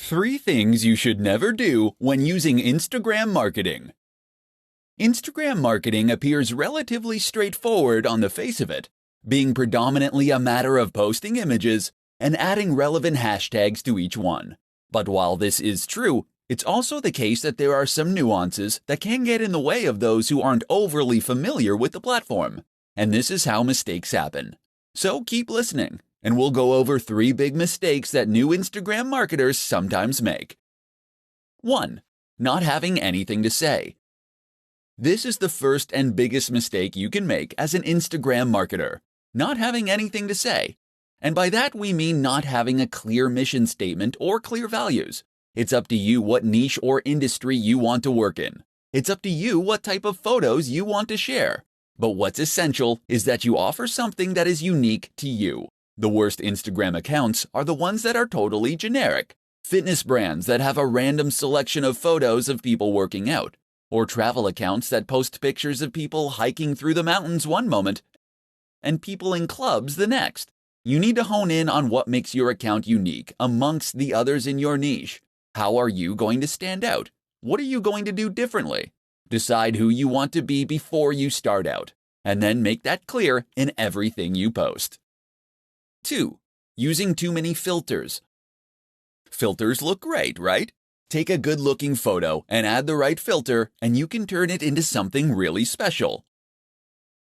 3 things you should never do when using Instagram marketing. Instagram marketing appears relatively straightforward on the face of it, being predominantly a matter of posting images and adding relevant hashtags to each one. But while this is true, it's also the case that there are some nuances that can get in the way of those who aren't overly familiar with the platform. And this is how mistakes happen. So keep listening, and we'll go over 3 big mistakes that new Instagram marketers sometimes make. 1. Not having anything to say. This is the first and biggest mistake you can make as an Instagram marketer, not having anything to say. And by that we mean not having a clear mission statement or clear values. It's up to you what niche or industry you want to work in. It's up to you what type of photos you want to share. But what's essential is that you offer something that is unique to you. The worst Instagram accounts are the ones that are totally generic. Fitness brands that have a random selection of photos of people working out, or travel accounts that post pictures of people hiking through the mountains one moment and people in clubs the next. You need to hone in on what makes your account unique amongst the others in your niche. How are you going to stand out? What are you going to do differently? Decide who you want to be before you start out, and then make that clear in everything you post. 2. Using too many filters. Filters look great, right? Take a good-looking photo and add the right filter, and you can turn it into something really special.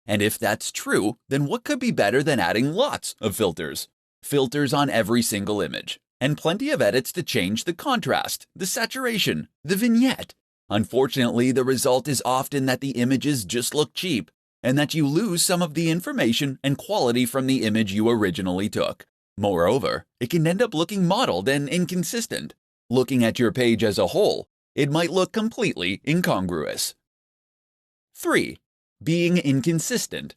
And if that's true, then what could be better than adding lots of filters? Filters on every single image, and plenty of edits to change the contrast, the saturation, the vignette. Unfortunately, the result is often that the images just look cheap, and that you lose some of the information and quality from the image you originally took. Moreover, it can end up looking modeled and inconsistent. Looking at your page as a whole, it might look completely incongruous. 3. Being inconsistent.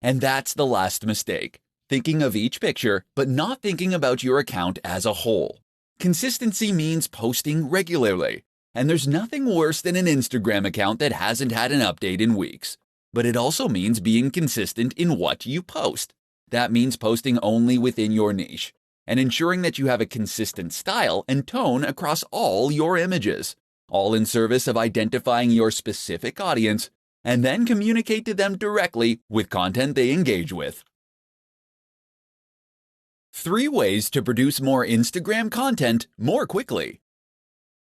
And that's the last mistake. Thinking of each picture, but not thinking about your account as a whole. Consistency means posting regularly, and there's nothing worse than an Instagram account that hasn't had an update in weeks. But it also means being consistent in what you post. That means posting only within your niche, and ensuring that you have a consistent style and tone across all your images, all in service of identifying your specific audience, and then communicate to them directly with content they engage with. 3 ways to produce more Instagram content more quickly.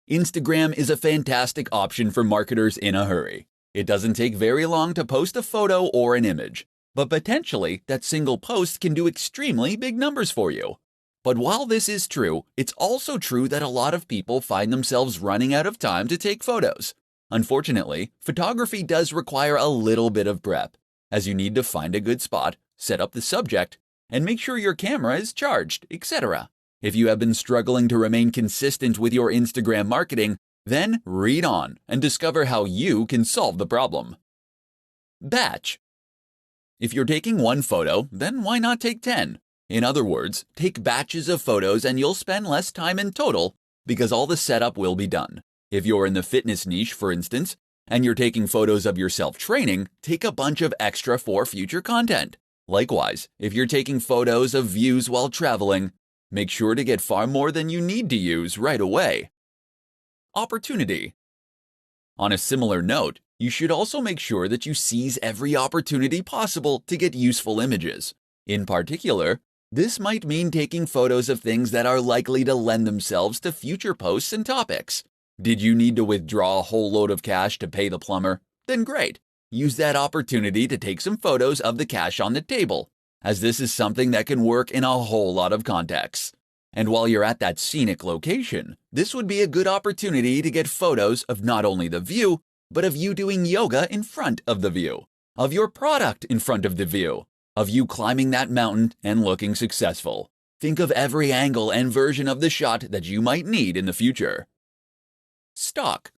Instagram is a fantastic option for marketers in a hurry. It doesn't take very long to post a photo or an image, but potentially that single post can do extremely big numbers for you. But while this is true, it's also true that a lot of people find themselves running out of time to take photos. Unfortunately, photography does require a little bit of prep, as you need to find a good spot, set up the subject, and make sure your camera is charged, etc. If you have been struggling to remain consistent with your Instagram marketing, then read on and discover how you can solve the problem. Batch. If you're taking 1 photo, then why not take 10? In other words, take batches of photos and you'll spend less time in total because all the setup will be done. If you're in the fitness niche, for instance, and you're taking photos of yourself training, take a bunch of extra for future content. Likewise, if you're taking photos of views while traveling, make sure to get far more than you need to use right away. Opportunity. On a similar note, you should also make sure that you seize every opportunity possible to get useful images. In particular, this might mean taking photos of things that are likely to lend themselves to future posts and topics. Did you need to withdraw a whole load of cash to pay the plumber? Then great. Use that opportunity to take some photos of the cash on the table, as this is something that can work in a whole lot of contexts. And while you're at that scenic location, this would be a good opportunity to get photos of not only the view, but of you doing yoga in front of the view, of your product in front of the view, of you climbing that mountain and looking successful. Think of every angle and version of the shot that you might need in the future. Stock.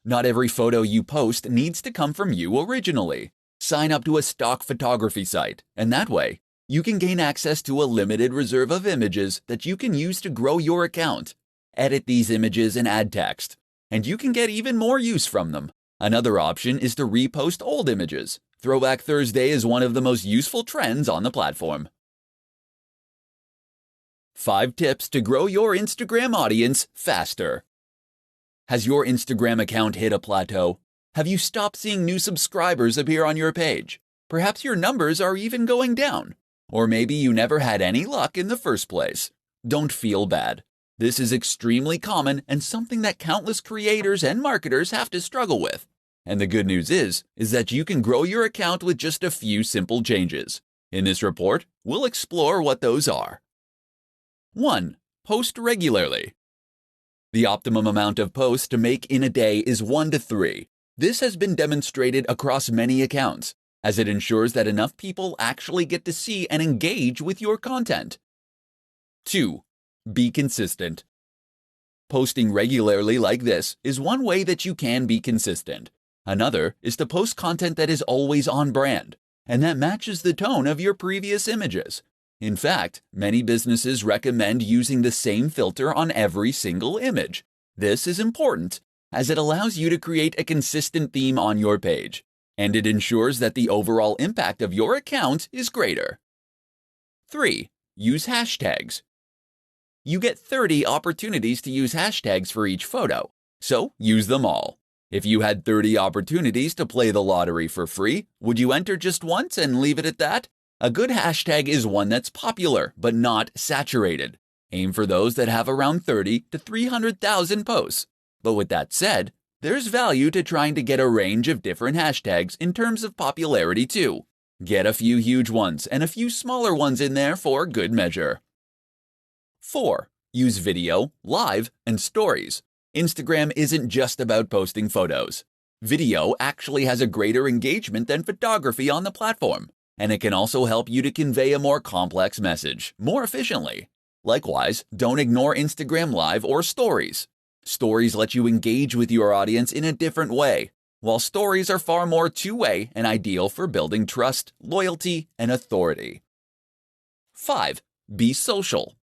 Not every photo you post needs to come from you originally. Sign up to a stock photography site, and that way, you can gain access to a limited reserve of images that you can use to grow your account. Edit these images and add text, and you can get even more use from them. Another option is to repost old images. Throwback Thursday is one of the most useful trends on the platform. 5 tips to grow your Instagram audience faster. Has your Instagram account hit a plateau? Have you stopped seeing new subscribers appear on your page? Perhaps your numbers are even going down. Or maybe you never had any luck in the first place. Don't feel bad. This is extremely common and something that countless creators and marketers have to struggle with. And the good news is that you can grow your account with just a few simple changes. In this report, we'll explore what those are. 1. Post regularly. The optimum amount of posts to make in a day is 1 to 3. This has been demonstrated across many accounts, as it ensures that enough people actually get to see and engage with your content. 2. Be consistent. Posting regularly like this is one way that you can be consistent. Another is to post content that is always on brand, and that matches the tone of your previous images. In fact, many businesses recommend using the same filter on every single image. This is important, as it allows you to create a consistent theme on your page, and it ensures that the overall impact of your account is greater. 3. Use hashtags. You get 30 opportunities to use hashtags for each photo, so use them all. If you had 30 opportunities to play the lottery for free, would you enter just once and leave it at that? A good hashtag is one that's popular, but not saturated. Aim for those that have around 30 to 300,000 posts. But with that said, there's value to trying to get a range of different hashtags in terms of popularity too. Get a few huge ones and a few smaller ones in there for good measure. 4. Use video, live, and stories. Instagram isn't just about posting photos. Video actually has a greater engagement than photography on the platform, and it can also help you to convey a more complex message more efficiently. Likewise, don't ignore Instagram Live or Stories. Stories let you engage with your audience in a different way, while stories are far more two-way and ideal for building trust, loyalty, and authority. 5. Be social.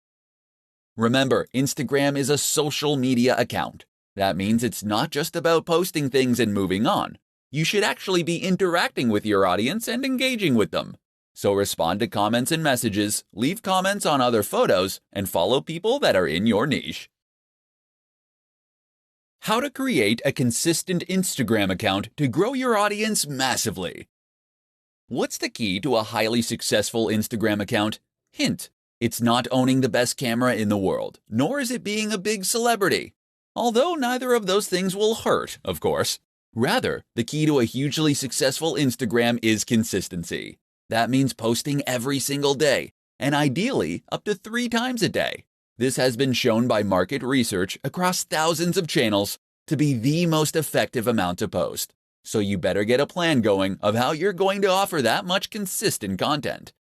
Remember, Instagram is a social media account. That means it's not just about posting things and moving on. You should actually be interacting with your audience and engaging with them. So respond to comments and messages, leave comments on other photos, and follow people that are in your niche. How to create a consistent Instagram account to grow your audience massively. What's the key to a highly successful Instagram account? Hint: it's not owning the best camera in the world, nor is it being a big celebrity. Although neither of those things will hurt, of course. Rather, the key to a hugely successful Instagram is consistency. That means posting every single day, and ideally up to 3 times a day. This has been shown by market research across thousands of channels to be the most effective amount to post. So you better get a plan going of how you're going to offer that much consistent content.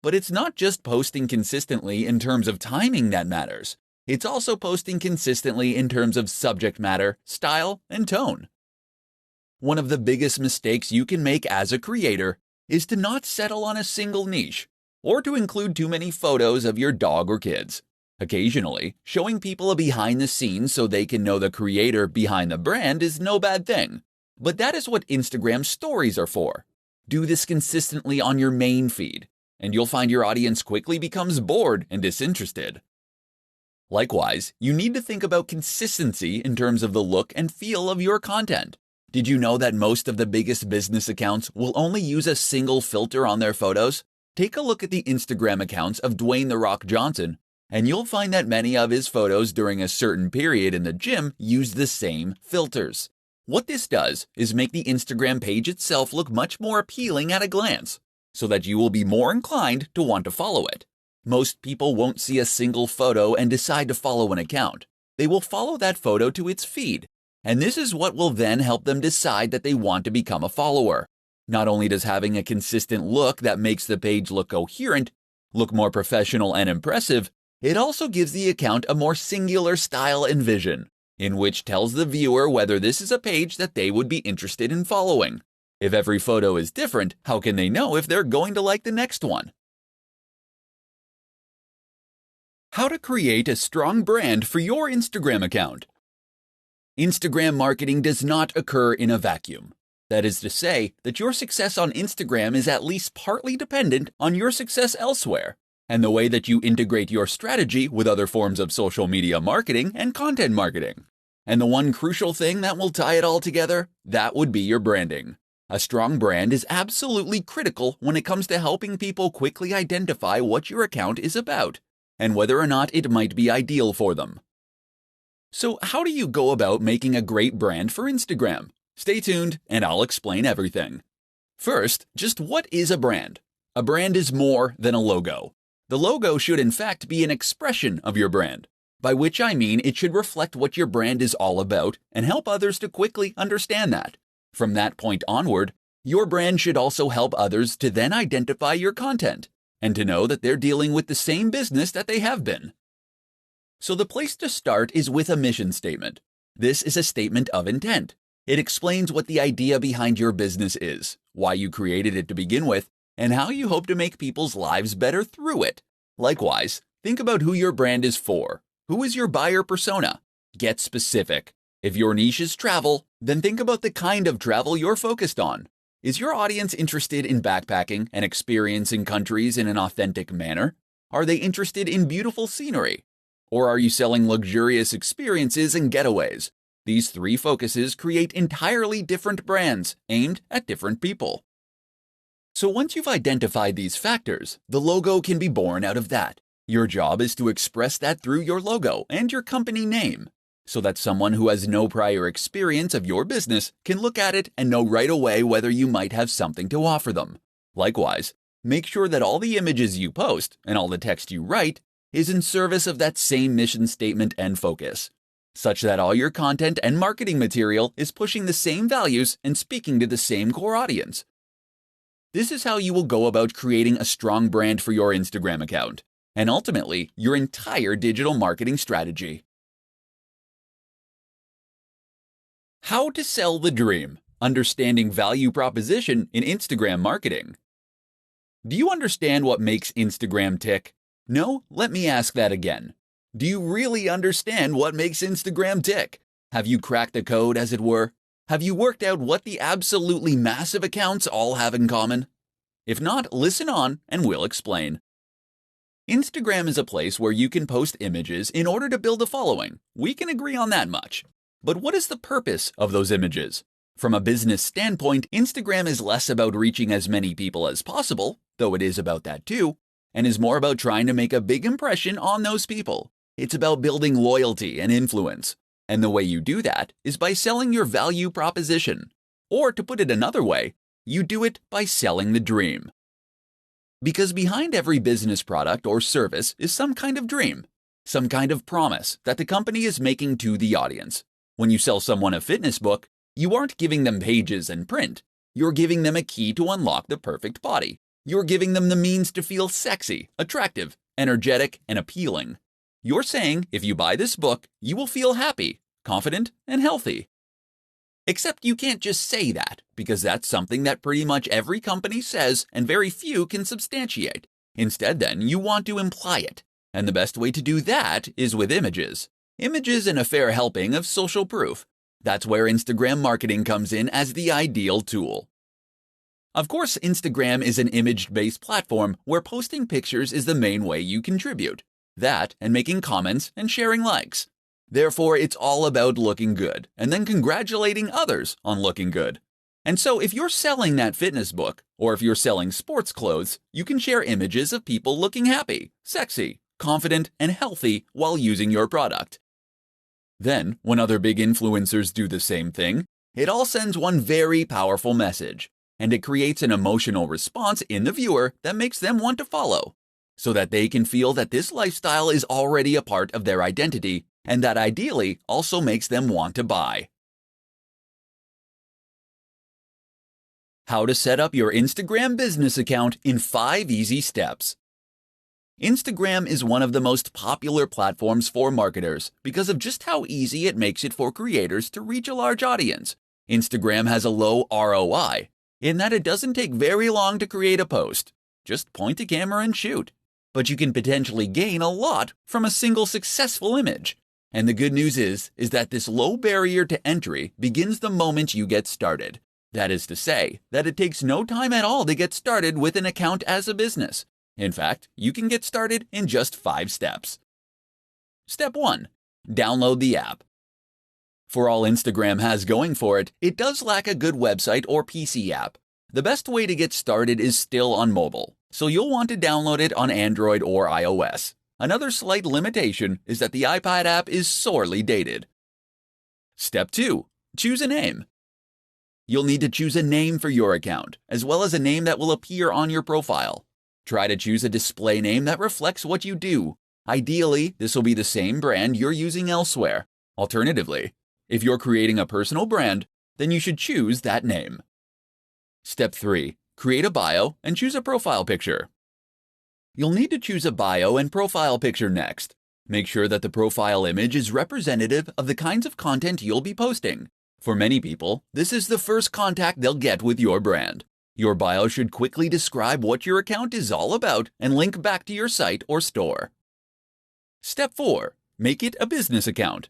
But it's not just posting consistently in terms of timing that matters. It's also posting consistently in terms of subject matter, style, and tone. One of the biggest mistakes you can make as a creator is to not settle on a single niche, or to include too many photos of your dog or kids. Occasionally, showing people a behind the scenes so they can know the creator behind the brand is no bad thing. But that is what Instagram stories are for. Do this consistently on your main feed, and you'll find your audience quickly becomes bored and disinterested. Likewise, you need to think about consistency in terms of the look and feel of your content. Did you know that most of the biggest business accounts will only use a single filter on their photos? Take a look at the Instagram accounts of Dwayne "The Rock" Johnson, and you'll find that many of his photos during a certain period in the gym use the same filters. What this does is make the Instagram page itself look much more appealing at a glance, so that you will be more inclined to want to follow it. Most people won't see a single photo and decide to follow an account. They will follow that photo to its feed, and this is what will then help them decide that they want to become a follower. Not only does having a consistent look that makes the page look coherent, look more professional and impressive, it also gives the account a more singular style and vision, in which tells the viewer whether this is a page that they would be interested in following. If every photo is different, how can they know if they're going to like the next one? How to create a strong brand for your Instagram account. Instagram marketing does not occur in a vacuum. That is to say that your success on Instagram is at least partly dependent on your success elsewhere. and the way that you integrate your strategy with other forms of social media marketing and content marketing. And the one crucial thing that will tie it all together, that would be your branding. A strong brand is absolutely critical when it comes to helping people quickly identify what your account is about and whether or not it might be ideal for them. So how do you go about making a great brand for Instagram? Stay tuned and I'll explain everything. First, just what is a brand? A brand is more than a logo. The logo should in fact be an expression of your brand, by which I mean it should reflect what your brand is all about and help others to quickly understand that. From that point onward, your brand should also help others to then identify your content and to know that they're dealing with the same business that they have been. So the place to start is with a mission statement. This is a statement of intent. It explains what the idea behind your business is, why you created it to begin with, and how you hope to make people's lives better through it. Likewise, think about who your brand is for. Who is your buyer persona? Get specific. If your niche is travel, then think about the kind of travel you're focused on. Is your audience interested in backpacking and experiencing countries in an authentic manner? Are they interested in beautiful scenery? Or are you selling luxurious experiences and getaways? These three focuses create entirely different brands aimed at different people. So once you've identified these factors, the logo can be born out of that. Your job is to express that through your logo and your company name, so that someone who has no prior experience of your business can look at it and know right away whether you might have something to offer them. Likewise, make sure that all the images you post and all the text you write is in service of that same mission statement and focus, such that all your content and marketing material is pushing the same values and speaking to the same core audience. This is how you will go about creating a strong brand for your Instagram account, and ultimately, your entire digital marketing strategy. How to sell the dream. Understanding value proposition in Instagram marketing. Do you understand what makes Instagram tick? No? Let me ask that again. Do you really understand what makes Instagram tick? Have you cracked the code, as it were? Have you worked out what the absolutely massive accounts all have in common? If not, listen on and we'll explain. Instagram is a place where you can post images in order to build a following. We can agree on that much. But what is the purpose of those images? From a business standpoint, Instagram is less about reaching as many people as possible, though it is about that too, and is more about trying to make a big impression on those people. It's about building loyalty and influence. And the way you do that is by selling your value proposition. Or to put it another way, you do it by selling the dream. Because behind every business product or service is some kind of dream, some kind of promise that the company is making to the audience. When you sell someone a fitness book, you aren't giving them pages and print. You're giving them a key to unlock the perfect body. You're giving them the means to feel sexy, attractive, energetic, and appealing. You're saying if you buy this book, you will feel happy, confident, and healthy. Except you can't just say that, because that's something that pretty much every company says and very few can substantiate. Instead, then, you want to imply it. And the best way to do that is with images. Images and a fair helping of social proof. That's where Instagram marketing comes in as the ideal tool. Of course, Instagram is an image-based platform where posting pictures is the main way you contribute. That and making comments and sharing likes. Therefore, it's all about looking good and then congratulating others on looking good. And so if you're selling that fitness book, or if you're selling sports clothes, you can share images of people looking happy, sexy, confident, and healthy while using your product. Then, when other big influencers do the same thing, it all sends one very powerful message, and it creates an emotional response in the viewer that makes them want to follow, so that they can feel that this lifestyle is already a part of their identity, and that ideally also makes them want to buy. How to set up your Instagram business account in 5 easy steps. Instagram is one of the most popular platforms for marketers because of just how easy it makes it for creators to reach a large audience. Instagram has a low ROI, in that it doesn't take very long to create a post. Just point a camera and shoot. But you can potentially gain a lot from a single successful image. And the good news is that this low barrier to entry begins the moment you get started. That is to say, that it takes no time at all to get started with an account as a business. In fact, you can get started in just 5 steps. Step 1. Download the app. For all Instagram has going for it, it does lack a good website or PC app. The best way to get started is still on mobile, so you'll want to download it on Android or iOS. Another slight limitation is that the iPad app is sorely dated. Step 2. Choose a name. You'll need to choose a name for your account, as well as a name that will appear on your profile. Try to choose a display name that reflects what you do. Ideally, this will be the same brand you're using elsewhere. Alternatively, if you're creating a personal brand, then you should choose that name. Step 3. Create a bio and choose a profile picture. You'll need to choose a bio and profile picture next. Make sure that the profile image is representative of the kinds of content you'll be posting. For many people, this is the first contact they'll get with your brand. Your bio should quickly describe what your account is all about and link back to your site or store. Step 4. Make it a business account.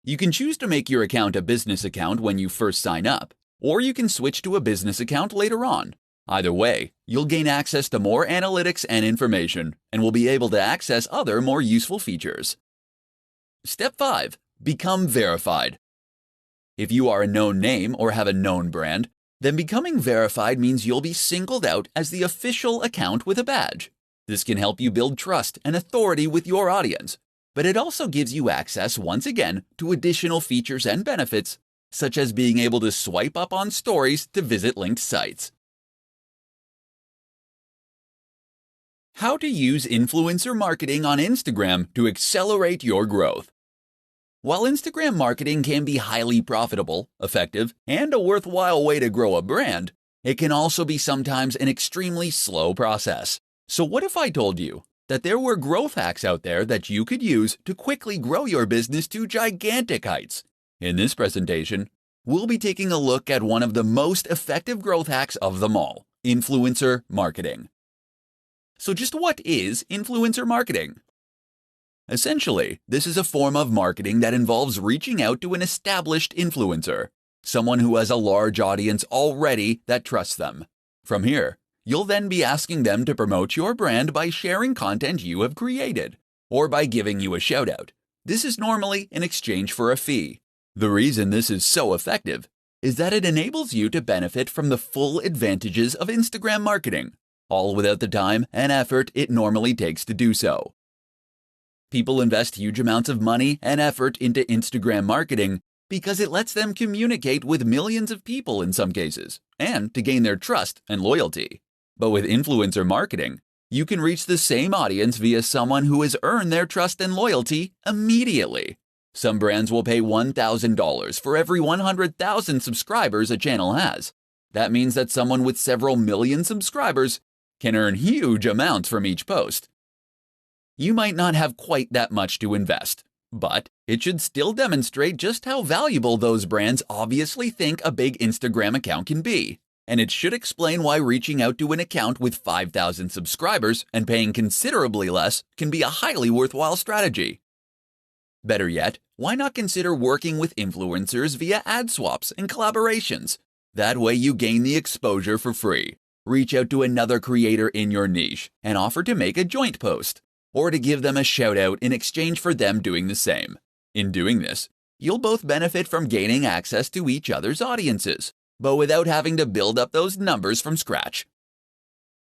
You can choose to make your account a business account when you first sign up, or you can switch to a business account later on. Either way, you'll gain access to more analytics and information, and will be able to access other more useful features. Step 5. Become verified. If you are a known name or have a known brand, then becoming verified means you'll be singled out as the official account with a badge. This can help you build trust and authority with your audience, but it also gives you access once again to additional features and benefits, such as being able to swipe up on stories to visit linked sites. How to use influencer marketing on Instagram to accelerate your growth. While Instagram marketing can be highly profitable, effective, and a worthwhile way to grow a brand, it can also be sometimes an extremely slow process. So what if I told you that there were growth hacks out there that you could use to quickly grow your business to gigantic heights? In this presentation, we'll be taking a look at one of the most effective growth hacks of them all, influencer marketing. So just what is influencer marketing? Essentially, this is a form of marketing that involves reaching out to an established influencer, someone who has a large audience already that trusts them. From here, you'll then be asking them to promote your brand by sharing content you have created, or by giving you a shout-out. This is normally in exchange for a fee. The reason this is so effective is that it enables you to benefit from the full advantages of Instagram marketing, all without the time and effort it normally takes to do so. People invest huge amounts of money and effort into Instagram marketing because it lets them communicate with millions of people in some cases, and to gain their trust and loyalty. But with influencer marketing, you can reach the same audience via someone who has earned their trust and loyalty immediately. Some brands will pay $1,000 for every 100,000 subscribers a channel has. That means that someone with several million subscribers can earn huge amounts from each post. You might not have quite that much to invest, but it should still demonstrate just how valuable those brands obviously think a big Instagram account can be. And it should explain why reaching out to an account with 5,000 subscribers and paying considerably less can be a highly worthwhile strategy. Better yet, why not consider working with influencers via ad swaps and collaborations? That way you gain the exposure for free. Reach out to another creator in your niche and offer to make a joint post, or to give them a shout out in exchange for them doing the same. In doing this, you'll both benefit from gaining access to each other's audiences, but without having to build up those numbers from scratch.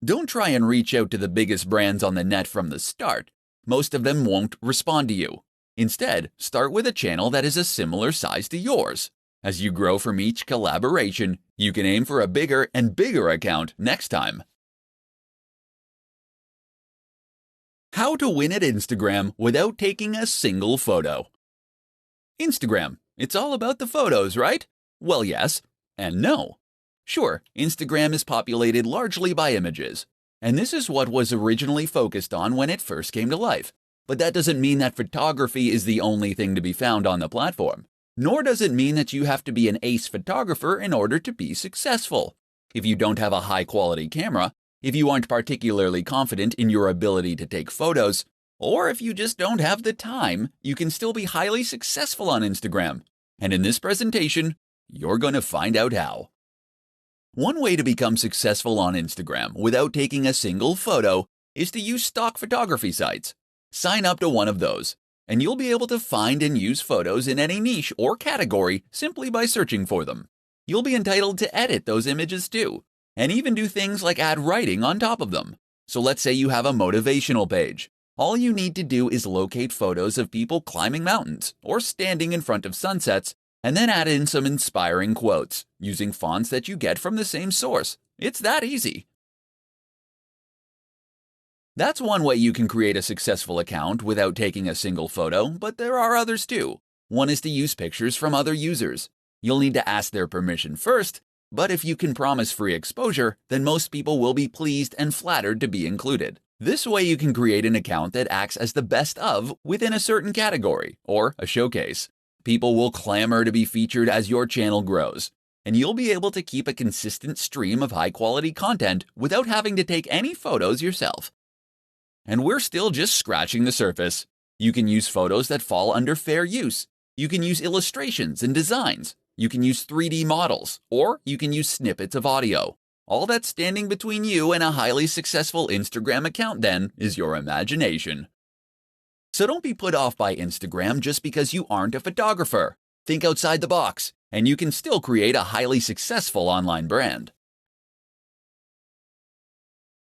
Don't try and reach out to the biggest brands on the net from the start. Most of them won't respond to you. Instead, start with a channel that is a similar size to yours. As you grow from each collaboration, you can aim for a bigger and bigger account next time. How to win at Instagram without taking a single photo. Instagram, it's all about the photos, right? Well, yes and no. Sure, Instagram is populated largely by images, and this is what was originally focused on when it first came to life. But that doesn't mean that photography is the only thing to be found on the platform. Nor does it mean that you have to be an ace photographer in order to be successful. If you don't have a high-quality camera, if you aren't particularly confident in your ability to take photos, or if you just don't have the time, you can still be highly successful on Instagram. And in this presentation, you're going to find out how. One way to become successful on Instagram without taking a single photo is to use stock photography sites. Sign up to one of those, and you'll be able to find and use photos in any niche or category simply by searching for them. You'll be entitled to edit those images too, and even do things like add writing on top of them. So let's say you have a motivational page. All you need to do is locate photos of people climbing mountains or standing in front of sunsets, and then add in some inspiring quotes using fonts that you get from the same source. It's that easy. That's one way you can create a successful account without taking a single photo, but there are others too. One is to use pictures from other users. You'll need to ask their permission first, but if you can promise free exposure, then most people will be pleased and flattered to be included. This way you can create an account that acts as the best of within a certain category, or a showcase. People will clamor to be featured as your channel grows, and you'll be able to keep a consistent stream of high-quality content without having to take any photos yourself. And we're still just scratching the surface. You can use photos that fall under fair use. You can use illustrations and designs. You can use 3D models, or you can use snippets of audio. All that's standing between you and a highly successful Instagram account then is your imagination. So don't be put off by Instagram just because you aren't a photographer. Think outside the box, and you can still create a highly successful online brand.